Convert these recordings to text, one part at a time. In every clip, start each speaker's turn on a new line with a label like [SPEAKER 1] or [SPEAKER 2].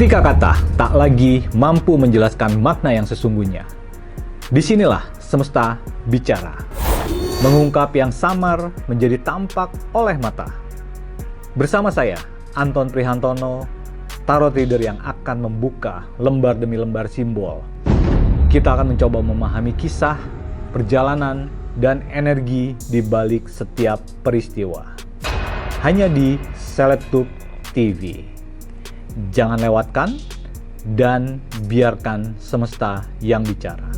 [SPEAKER 1] Ketika kata tak lagi mampu menjelaskan makna yang sesungguhnya, disinilah semesta bicara. Mengungkap yang samar menjadi tampak oleh mata. Bersama saya, Anton Prihantono, tarot reader yang akan membuka lembar demi lembar simbol. Kita akan mencoba memahami kisah, perjalanan, dan energi di balik setiap peristiwa. Hanya di Celebtube TV. Jangan lewatkan dan biarkan semesta yang bicara.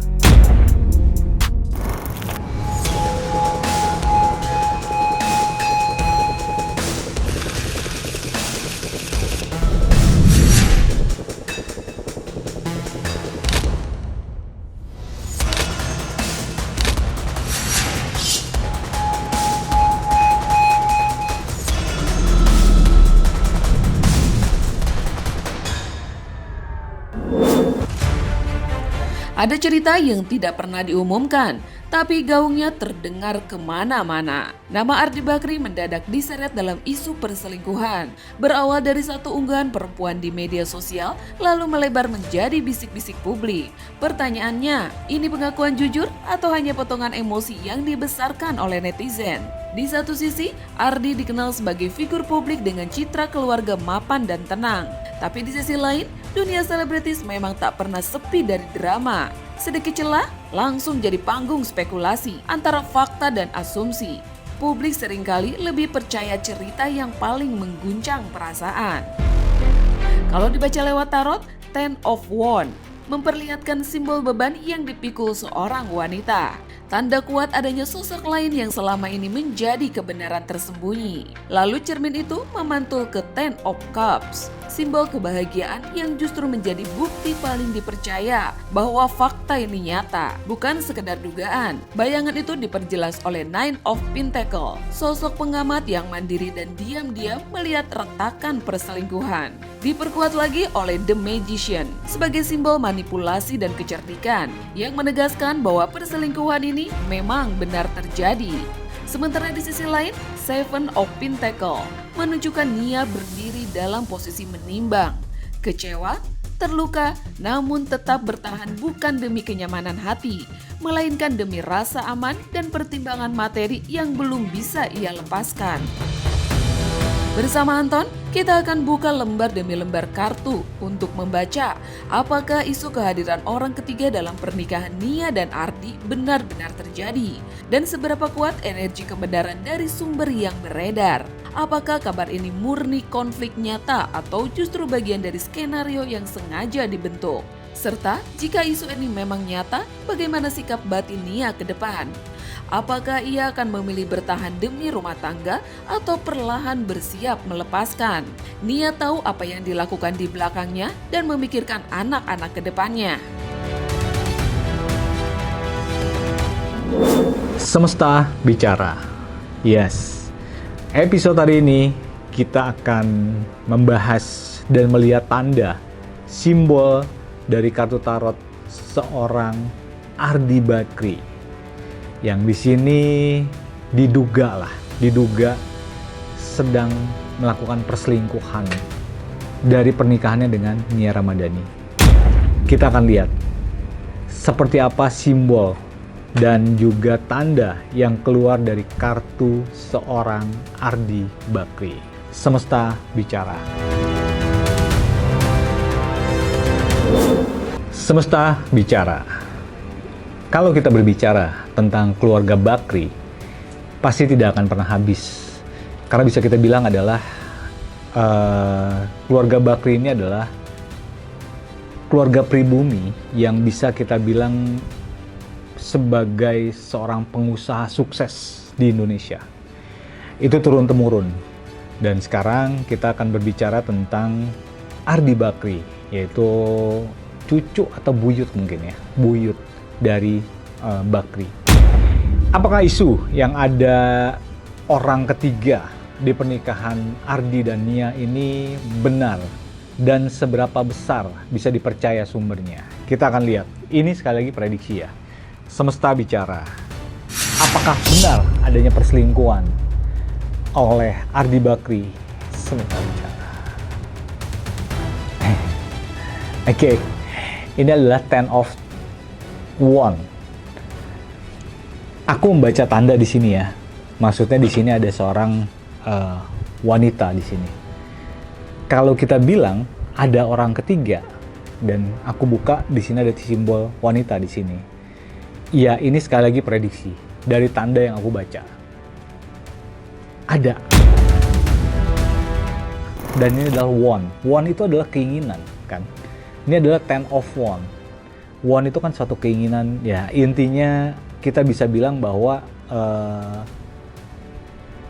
[SPEAKER 2] Ada cerita yang tidak pernah diumumkan, tapi gaungnya terdengar kemana-mana. Nama Ardi Bakri mendadak diseret dalam isu perselingkuhan. Berawal dari satu unggahan perempuan di media sosial, lalu melebar menjadi bisik-bisik publik. Pertanyaannya, ini pengakuan jujur atau hanya potongan emosi yang dibesarkan oleh netizen? Di satu sisi, Ardi dikenal sebagai figur publik dengan citra keluarga mapan dan tenang. Tapi di sisi lain, dunia selebritis memang tak pernah sepi dari drama. Sedikit celah, langsung jadi panggung spekulasi antara fakta dan asumsi. Publik seringkali lebih percaya cerita yang paling mengguncang perasaan. Kalau dibaca lewat tarot, Ten of Wands memperlihatkan simbol beban yang dipikul seorang wanita. Tanda kuat adanya sosok lain yang selama ini menjadi kebenaran tersembunyi. Lalu cermin itu memantul ke Ten of Cups, simbol kebahagiaan yang justru menjadi bukti paling dipercaya bahwa fakta ini nyata, bukan sekedar dugaan. Bayangan itu diperjelas oleh Nine of Pentacles, sosok pengamat yang mandiri dan diam-diam melihat retakan perselingkuhan. Diperkuat lagi oleh The Magician sebagai simbol manipulasi dan kecerdikan yang menegaskan bahwa perselingkuhan ini memang benar terjadi. Sementara di sisi lain, Seven of Pentacles menunjukkan Nia berdiri dalam posisi menimbang, kecewa, terluka, namun tetap bertahan bukan demi kenyamanan hati, melainkan demi rasa aman dan pertimbangan materi yang belum bisa ia lepaskan. Bersama Anton, kita akan buka lembar demi lembar kartu untuk membaca apakah isu kehadiran orang ketiga dalam pernikahan Nia dan Ardi benar-benar terjadi dan seberapa kuat energi kebenaran dari sumber yang beredar. Apakah kabar ini murni konflik nyata atau justru bagian dari skenario yang sengaja dibentuk? Serta jika isu ini memang nyata, bagaimana sikap batin Nia ke depan? Apakah ia akan memilih bertahan demi rumah tangga atau perlahan bersiap melepaskan? Nia tahu apa yang dilakukan di belakangnya dan memikirkan anak-anak ke depannya.
[SPEAKER 1] Semesta bicara. Yes. Episode hari ini kita akan membahas dan melihat tanda simbol dari kartu tarot seorang Ardi Bakri. Yang di sini diduga sedang melakukan perselingkuhan dari pernikahannya dengan Nia Ramadhani. Kita akan lihat seperti apa simbol dan juga tanda yang keluar dari kartu seorang Ardi Bakri. Semesta bicara. Semesta bicara. Kalau kita berbicara tentang keluarga Bakri, pasti tidak akan pernah habis. Karena bisa kita bilang adalah keluarga Bakri ini adalah keluarga pribumi yang bisa kita bilang sebagai seorang pengusaha sukses di Indonesia. Itu turun-temurun. Dan sekarang kita akan berbicara tentang Ardi Bakri, yaitu cucu atau buyut mungkin ya, buyut dari Bakri. Apakah isu yang ada orang ketiga di pernikahan Ardi dan Nia ini benar dan seberapa besar bisa dipercaya sumbernya? Kita akan lihat. Ini sekali lagi prediksi ya. Semesta bicara. Apakah benar adanya perselingkuhan oleh Ardi Bakri? Semesta bicara. Oke, ini adalah Ten of Wand. Aku membaca tanda di sini ya. Maksudnya di sini ada seorang wanita di sini. Kalau kita bilang ada orang ketiga dan aku buka di sini ada simbol wanita di sini. Ya, ini sekali lagi prediksi dari tanda yang aku baca. Ada. Dan ini adalah wand. Wand itu adalah keinginan, kan? Ini adalah Ten of Wand. Wand itu kan suatu keinginan, ya intinya kita bisa bilang bahwa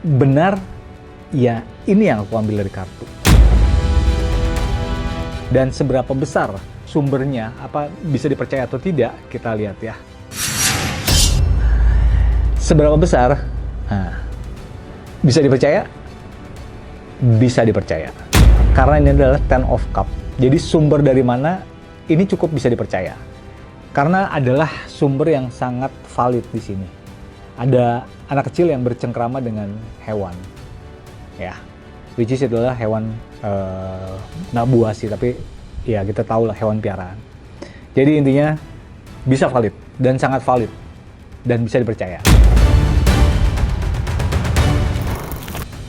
[SPEAKER 1] benar, ya ini yang aku ambil dari kartu. Dan seberapa besar sumbernya, apa bisa dipercaya atau tidak, kita lihat ya. Seberapa besar, bisa dipercaya? Bisa dipercaya. Karena ini adalah Ten of Cup. Jadi sumber dari mana, ini cukup bisa dipercaya. Karena adalah sumber yang sangat valid di sini. Ada anak kecil yang bercengkrama dengan hewan, ya, which is adalah hewan nggak buas sih, tapi ya kita tahu lah hewan piaraan. Jadi intinya bisa valid dan sangat valid dan bisa dipercaya.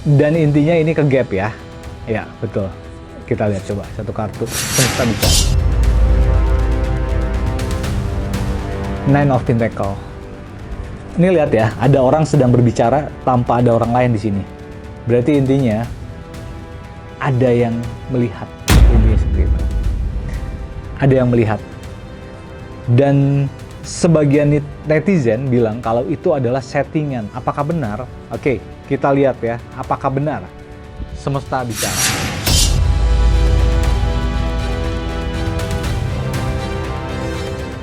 [SPEAKER 1] Dan intinya ini ke gap ya, ya betul. Kita lihat coba satu kartu semesta bisa. Nine of Pentacles. Ini lihat ya, ada orang sedang berbicara tanpa ada orang lain di sini. Berarti intinya ada yang melihat. Intinya seperti itu. Ada yang melihat. Dan sebagian netizen bilang kalau itu adalah settingan. Apakah benar? Oke, kita lihat ya. Apakah benar? Semesta bicara.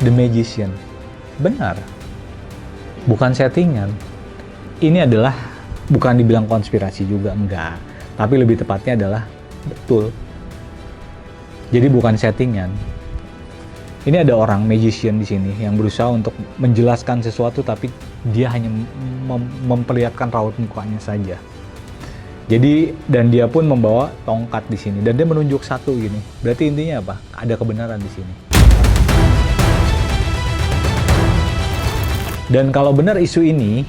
[SPEAKER 1] The Magician. Benar. Bukan settingan. Ini adalah, bukan dibilang konspirasi juga, enggak. Tapi lebih tepatnya adalah betul. Jadi bukan settingan. Ini ada orang magician di sini yang berusaha untuk menjelaskan sesuatu, tapi dia hanya memperlihatkan raut mukanya saja. Jadi, dan dia pun membawa tongkat di sini, dan dia menunjuk satu gini. Berarti intinya apa? Ada kebenaran di sini. Dan kalau benar isu ini,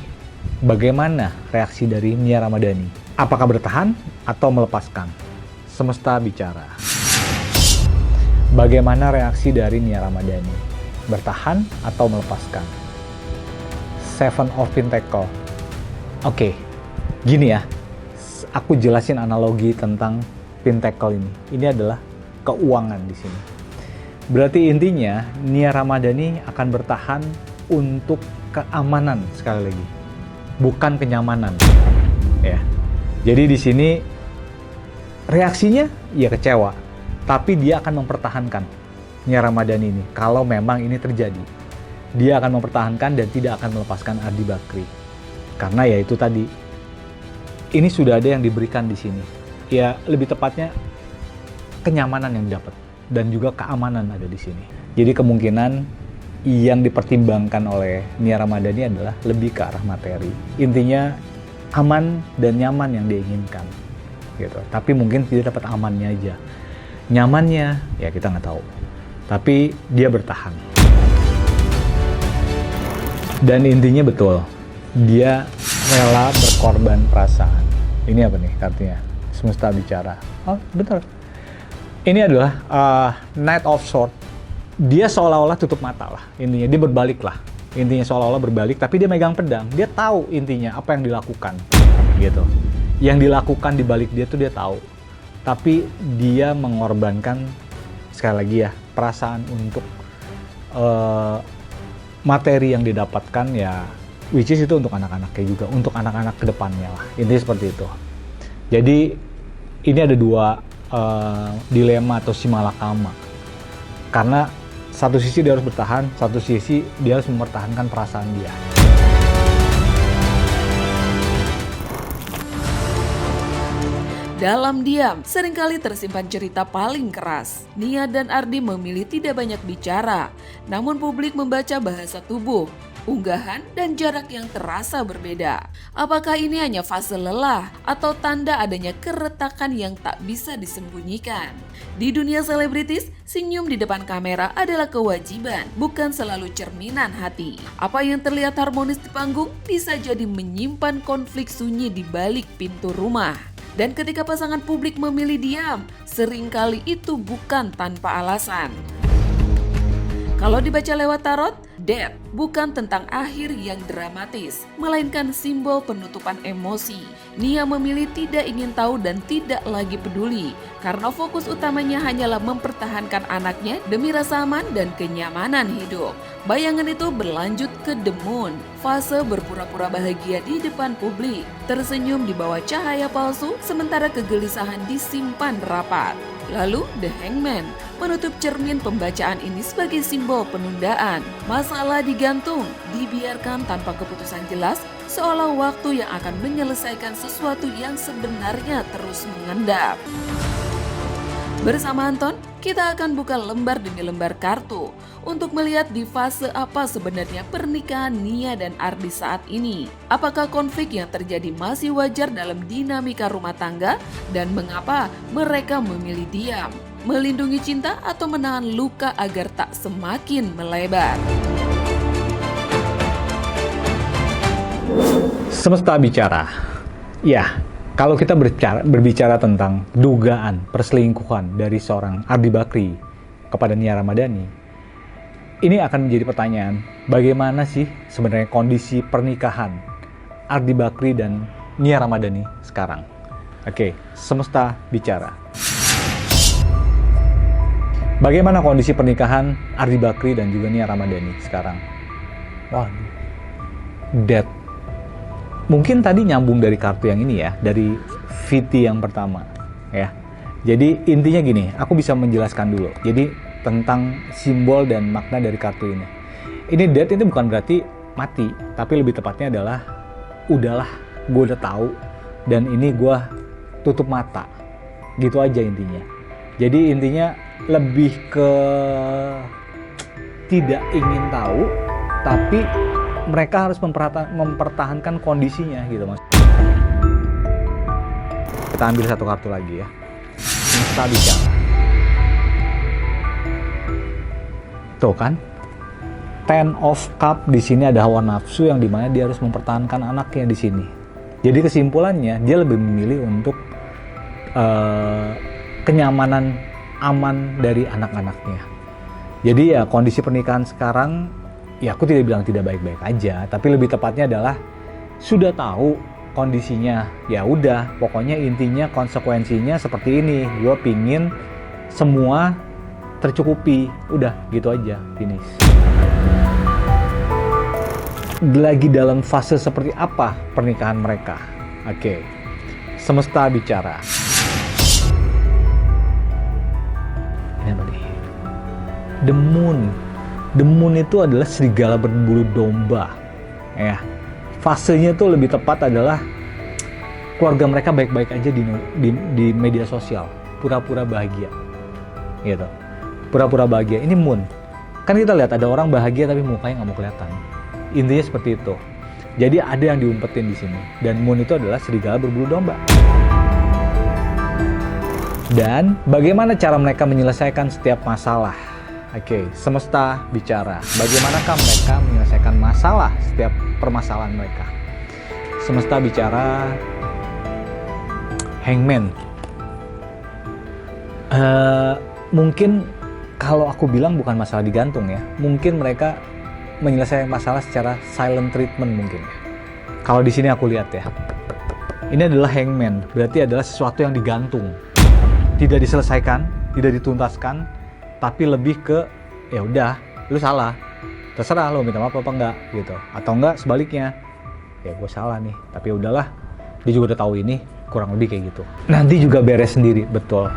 [SPEAKER 1] bagaimana reaksi dari Nia Ramadhani? Apakah bertahan atau melepaskan? Semesta bicara. Bagaimana reaksi dari Nia Ramadhani? Bertahan atau melepaskan? Seven of Pentacles. Oke, gini ya. Aku jelasin analogi tentang Pentacle ini. Ini adalah keuangan di sini. Berarti intinya Nia Ramadhani akan bertahan untuk keamanan, sekali lagi, bukan kenyamanan, ya. Jadi di sini reaksinya ya kecewa, tapi dia akan mempertahankan Nia Ramadhani ini. Kalau memang ini terjadi, dia akan mempertahankan dan tidak akan melepaskan Ardi Bakri, karena ya itu tadi, ini sudah ada yang diberikan di sini. Ya lebih tepatnya kenyamanan yang didapat dan juga keamanan ada di sini. Jadi kemungkinan yang dipertimbangkan oleh Nia Ramadhani adalah lebih ke arah materi. Intinya aman dan nyaman yang dia inginkan, gitu. Tapi mungkin tidak dapat amannya aja. Nyamannya ya kita nggak tahu. Tapi dia bertahan. Dan intinya betul, dia rela berkorban perasaan. Ini apa nih kartunya? Semesta bicara. Oh betul. Ini adalah Knight of Swords. Dia seolah-olah tutup mata lah, intinya dia berbalik lah, intinya seolah-olah berbalik, tapi dia megang pedang, dia tahu intinya apa yang dilakukan, gitu. Yang dilakukan di balik dia tuh dia tahu, tapi dia mengorbankan, sekali lagi ya, perasaan untuk materi yang didapatkan ya, which is itu untuk anak-anaknya juga, untuk anak-anak kedepannya lah, intinya seperti itu. Jadi ini ada dua dilema atau simalakama, karena satu sisi dia harus bertahan, satu sisi dia harus mempertahankan perasaan dia.
[SPEAKER 2] Dalam diam, seringkali tersimpan cerita paling keras. Nia dan Ardi memilih tidak banyak bicara, namun publik membaca bahasa tubuh. unggahan, dan jarak yang terasa berbeda. Apakah ini hanya fase lelah atau tanda adanya keretakan yang tak bisa disembunyikan? Di dunia selebritis, senyum di depan kamera adalah kewajiban, bukan selalu cerminan hati. Apa yang terlihat harmonis di panggung bisa jadi menyimpan konflik sunyi di balik pintu rumah. Dan ketika pasangan publik memilih diam, seringkali itu bukan tanpa alasan. Kalau dibaca lewat tarot, death bukan tentang akhir yang dramatis, melainkan simbol penutupan emosi. Nia memilih tidak ingin tahu dan tidak lagi peduli, karena fokus utamanya hanyalah mempertahankan anaknya demi rasa aman dan kenyamanan hidup. Bayangan itu berlanjut ke The Moon, fase berpura-pura bahagia di depan publik, tersenyum di bawah cahaya palsu, sementara kegelisahan disimpan rapat. Lalu The Hangman menutup cermin pembacaan ini sebagai simbol penundaan. Masalah digantung, dibiarkan tanpa keputusan jelas, seolah waktu yang akan menyelesaikan sesuatu yang sebenarnya terus mengendap. Bersama Anton, kita akan buka lembar demi lembar kartu untuk melihat di fase apa sebenarnya pernikahan Nia dan Ardi saat ini. Apakah konflik yang terjadi masih wajar dalam dinamika rumah tangga, dan mengapa mereka memilih diam, melindungi cinta atau menahan luka agar tak semakin melebar.
[SPEAKER 1] Semesta bicara. Ya, kalau kita berbicara tentang dugaan perselingkuhan dari seorang Ardi Bakri kepada Nia Ramadhani, ini akan menjadi pertanyaan, bagaimana sih sebenarnya kondisi pernikahan Ardi Bakri dan Nia Ramadhani sekarang? Oke, semesta bicara. Bagaimana kondisi pernikahan Ardi Bakri dan juga Nia Ramadhani sekarang? Waduh, dead. Mungkin tadi nyambung dari kartu yang ini ya, dari VT yang pertama ya. Jadi intinya gini, aku bisa menjelaskan dulu. Jadi tentang simbol dan makna dari kartu ini. Ini dead itu bukan berarti mati, tapi lebih tepatnya adalah udahlah, gue udah tahu dan ini gue tutup mata. Gitu aja intinya. Jadi intinya lebih ke tidak ingin tahu, tapi mereka harus mempertahankan kondisinya gitu mas. Kita ambil satu kartu lagi ya. Semesta bicara. Tuh kan, Ten of Cup di sini ada hawa nafsu yang dimana dia harus mempertahankan anaknya di sini. Jadi kesimpulannya dia lebih memilih untuk kenyamanan aman dari anak-anaknya. Jadi ya kondisi pernikahan sekarang, ya aku tidak bilang tidak baik-baik aja, tapi lebih tepatnya adalah sudah tahu kondisinya, ya udah, pokoknya intinya konsekuensinya seperti ini. Gue pingin semua tercukupi, udah gitu aja, finish. Lagi dalam fase seperti apa pernikahan mereka? Oke, semesta bicara. Ini apa nih? The Moon. The Moon itu adalah serigala berbulu domba. Ya. Fasenya tuh lebih tepat adalah keluarga mereka baik-baik aja di media sosial, pura-pura bahagia. Gitu. Pura-pura bahagia. Ini Moon. Kan kita lihat ada orang bahagia tapi mukanya nggak mau kelihatan. Intinya seperti itu. Jadi ada yang diumpetin di sini. Dan Moon itu adalah serigala berbulu domba. Dan bagaimana cara mereka menyelesaikan setiap masalah? Oke, semesta bicara. Bagaimanakah mereka menyelesaikan masalah, setiap permasalahan mereka? Semesta bicara. Hangman. Mungkin kalau aku bilang bukan masalah digantung ya. Mungkin mereka menyelesaikan masalah secara silent treatment mungkin. Kalau di sini aku lihat ya. Ini adalah hangman, berarti adalah sesuatu yang digantung. Tidak diselesaikan, tidak dituntaskan, tapi lebih ke ya udah, lu salah, terserah lu minta maaf apa enggak gitu, atau enggak sebaliknya, ya gue salah nih, tapi ya udahlah, dia juga udah tahu ini, kurang lebih kayak gitu. Nanti juga beres sendiri, betul.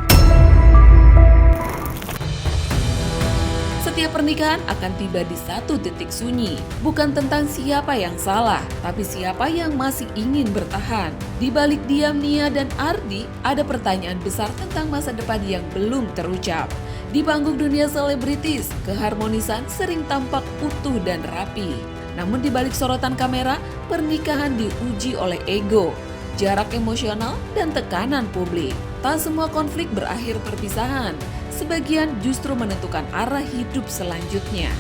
[SPEAKER 2] Setiap pernikahan akan tiba di satu titik sunyi. Bukan tentang siapa yang salah, tapi siapa yang masih ingin bertahan. Di balik diam Nia dan Ardi, ada pertanyaan besar tentang masa depan yang belum terucap. Di panggung dunia selebritis, keharmonisan sering tampak utuh dan rapi. Namun di balik sorotan kamera, pernikahan diuji oleh ego, jarak emosional, dan tekanan publik. Tak semua konflik berakhir perpisahan, sebagian justru menentukan arah hidup selanjutnya.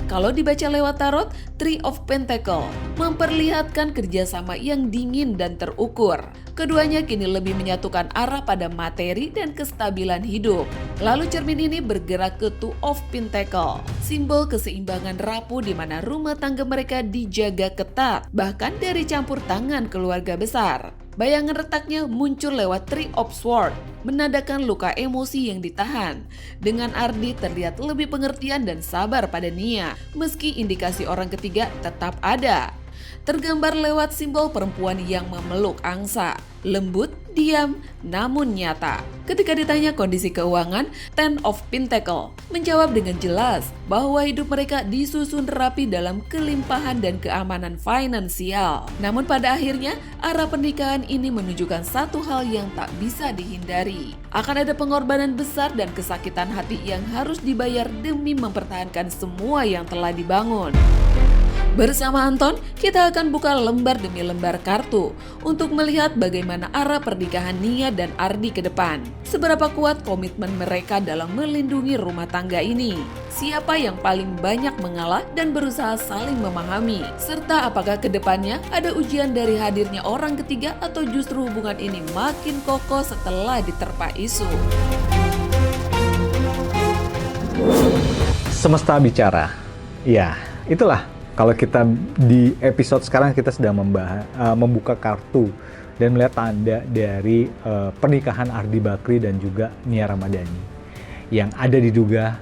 [SPEAKER 2] Kalau dibaca lewat tarot, Three of Pentacles memperlihatkan kerjasama yang dingin dan terukur. Keduanya kini lebih menyatukan arah pada materi dan kestabilan hidup. Lalu cermin ini bergerak ke Two of Pentacles, simbol keseimbangan rapuh di mana rumah tangga mereka dijaga ketat, bahkan dari campur tangan keluarga besar. Bayangan retaknya muncul lewat Three of Swords, menandakan luka emosi yang ditahan. Dengan Ardi terlihat lebih pengertian dan sabar pada Nia, meski indikasi orang ketiga tetap ada. Tergambar lewat simbol perempuan yang memeluk angsa, lembut, diam, namun nyata. Ketika ditanya kondisi keuangan, Ten of Pentacles menjawab dengan jelas bahwa hidup mereka disusun rapi dalam kelimpahan dan keamanan finansial. Namun pada akhirnya, arah pernikahan ini menunjukkan satu hal yang tak bisa dihindari. Akan ada pengorbanan besar dan kesakitan hati yang harus dibayar demi mempertahankan semua yang telah dibangun. Bersama Anton, kita akan buka lembar demi lembar kartu untuk melihat bagaimana arah pernikahan Nia dan Ardi ke depan. Seberapa kuat komitmen mereka dalam melindungi rumah tangga ini. Siapa yang paling banyak mengalah dan berusaha saling memahami. Serta apakah ke depannya ada ujian dari hadirnya orang ketiga atau justru hubungan ini makin kokoh setelah diterpa isu.
[SPEAKER 1] Semesta bicara. Ya, itulah. Kalau kita di episode sekarang kita sedang membuka kartu dan melihat tanda dari pernikahan Ardi Bakri dan juga Nia Ramadhani yang ada diduga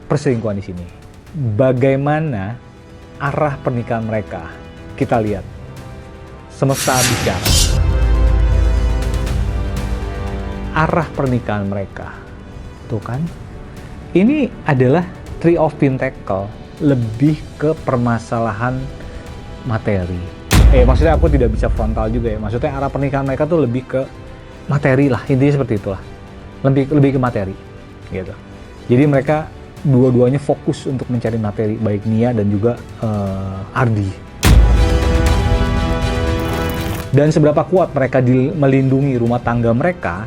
[SPEAKER 1] perselingkuhan di sini. Bagaimana arah pernikahan mereka? Kita lihat. Semesta bicara. Arah pernikahan mereka. Tuh kan? Ini adalah Three of Pentacles. Lebih ke permasalahan materi. Maksudnya aku tidak bisa frontal juga ya. Maksudnya arah pernikahan mereka tuh lebih ke materi lah. Intinya seperti itulah. Lebih ke materi gitu. Jadi mereka dua-duanya fokus untuk mencari materi, baik Nia dan juga Ardi. Dan seberapa kuat mereka melindungi rumah tangga mereka,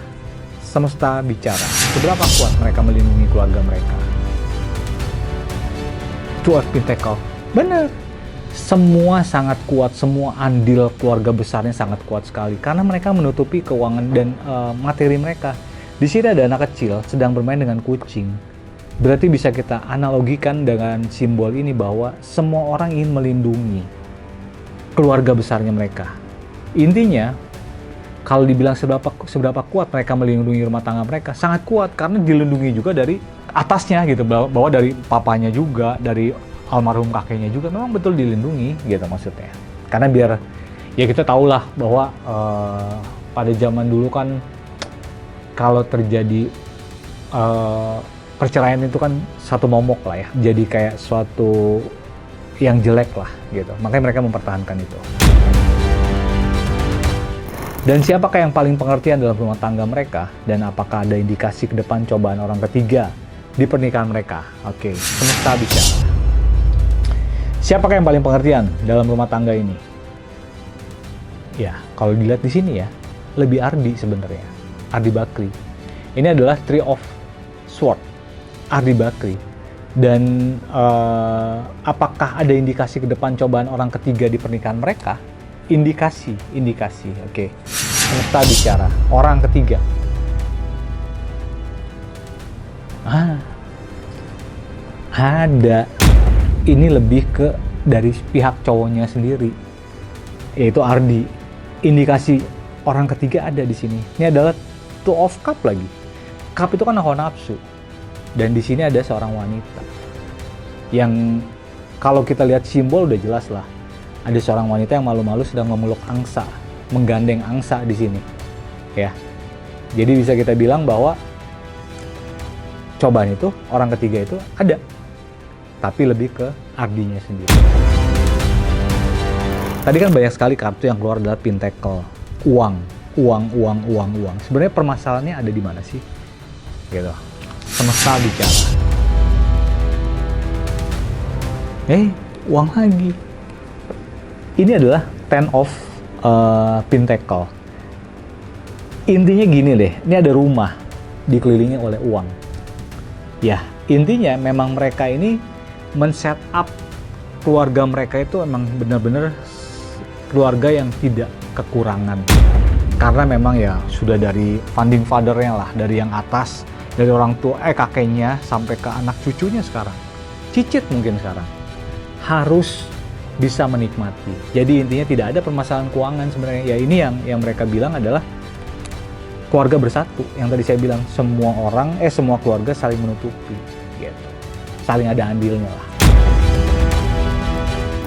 [SPEAKER 1] semesta bicara. Seberapa kuat mereka melindungi keluarga mereka. Two of Pentacles. Benar. Semua sangat kuat, semua andil keluarga besarnya sangat kuat sekali karena mereka menutupi keuangan dan materi mereka. Di sini ada anak kecil sedang bermain dengan kucing. Berarti bisa kita analogikan dengan simbol ini bahwa semua orang ingin melindungi keluarga besarnya mereka. Intinya, kalau dibilang seberapa kuat mereka melindungi rumah tangga mereka, sangat kuat karena dilindungi juga dari atasnya gitu, bahwa dari papanya juga, dari almarhum kakeknya juga memang betul dilindungi gitu maksudnya. Karena biar ya kita tahulah bahwa pada zaman dulu kan kalau terjadi perceraian itu kan satu momok lah ya, jadi kayak suatu yang jelek lah gitu. Makanya mereka mempertahankan itu. Dan siapakah yang paling pengertian dalam rumah tangga mereka? Dan apakah ada indikasi ke depan cobaan orang ketiga di pernikahan mereka? Oke, semesta bicara. Siapakah yang paling pengertian dalam rumah tangga ini? Ya, kalau dilihat di sini ya, lebih Ardi sebenarnya. Ardi Bakri. Ini adalah Three of Swords. Ardi Bakri. Dan apakah ada indikasi ke depan cobaan orang ketiga di pernikahan mereka? Indikasi. Oke. Semesta bicara. Orang ketiga. Ada. Ini lebih ke dari pihak cowoknya sendiri, yaitu Ardi. Indikasi orang ketiga ada di sini. Ini adalah Two of Cup lagi. Cup itu kan hawa nafsu. Dan di sini ada seorang wanita yang kalau kita lihat simbol udah jelas lah. Ada seorang wanita yang malu-malu sedang memeluk angsa, menggandeng angsa di sini. Ya. Jadi bisa kita bilang bahwa cobaan itu, orang ketiga itu ada. Tapi lebih ke Ardinya sendiri. Tadi kan banyak sekali kartu yang keluar adalah Pentacle. Uang. Sebenarnya permasalahannya ada di mana sih? Gitu. Semesta bicara. uang lagi. Ini adalah 10 of Pentacle. Intinya gini deh, ini ada rumah dikelilingi oleh uang. Ya, intinya memang mereka ini men-set up keluarga mereka itu emang benar-benar keluarga yang tidak kekurangan. Karena memang ya sudah dari founding father-nya lah, dari yang atas, dari orang tua, kakeknya sampai ke anak cucunya sekarang. Cicit mungkin sekarang. Harus bisa menikmati. Jadi intinya tidak ada permasalahan keuangan sebenarnya. Ya ini yang mereka bilang adalah keluarga bersatu. Yang tadi saya bilang semua keluarga saling menutupi, gitu. Saling ada andilnya lah.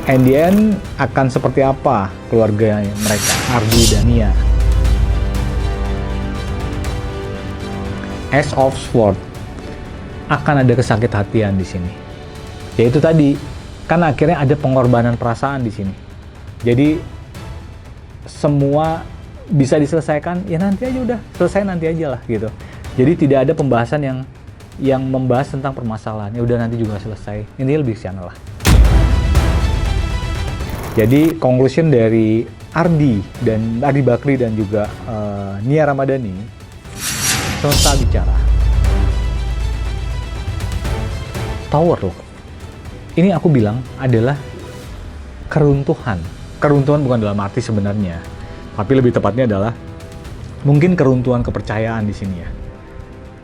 [SPEAKER 1] And the end akan seperti apa keluarga mereka, Ardi dan Nia? Ace of Swords, akan ada kesakit hatian di sini. Yaitu tadi, kan akhirnya ada pengorbanan perasaan di sini. Jadi semua bisa diselesaikan, ya nanti aja udah, selesai nanti aja lah gitu. Jadi tidak ada pembahasan yang membahas tentang permasalahan. Ya udah nanti juga selesai. Intinya lebih ke sana lah. Jadi conclusion dari Ardi Bakri dan juga Nia Ramadhani, semesta bicara. Tower loh. Ini aku bilang adalah keruntuhan. Keruntuhan bukan dalam arti sebenarnya, tapi lebih tepatnya adalah mungkin keruntuhan kepercayaan di sini ya.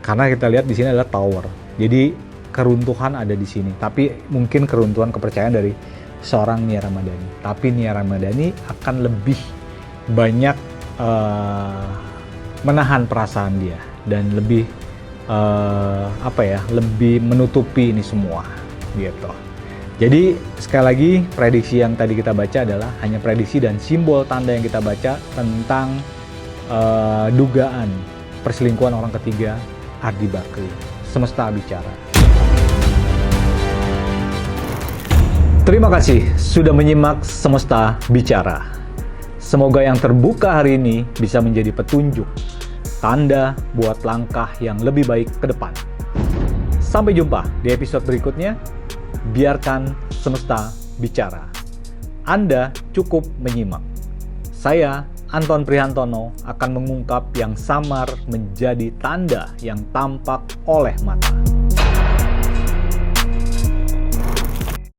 [SPEAKER 1] Karena kita lihat di sini adalah tower. Jadi keruntuhan ada di sini, tapi mungkin keruntuhan kepercayaan dari seorang Nia Ramadhani. Tapi Nia Ramadhani akan lebih banyak menahan perasaan dia dan lebih lebih menutupi ini semua gitu. Jadi sekali lagi prediksi yang tadi kita baca adalah hanya prediksi dan simbol tanda yang kita baca tentang dugaan perselingkuhan orang ketiga Ardi Bakri. Semesta bicara. Terima kasih sudah menyimak Semesta Bicara. Semoga yang terbuka hari ini bisa menjadi petunjuk, tanda buat langkah yang lebih baik ke depan. Sampai jumpa di episode berikutnya. Biarkan semesta bicara. Anda cukup menyimak. Saya, Anton Prihantono, akan mengungkap yang samar menjadi tanda yang tampak oleh mata.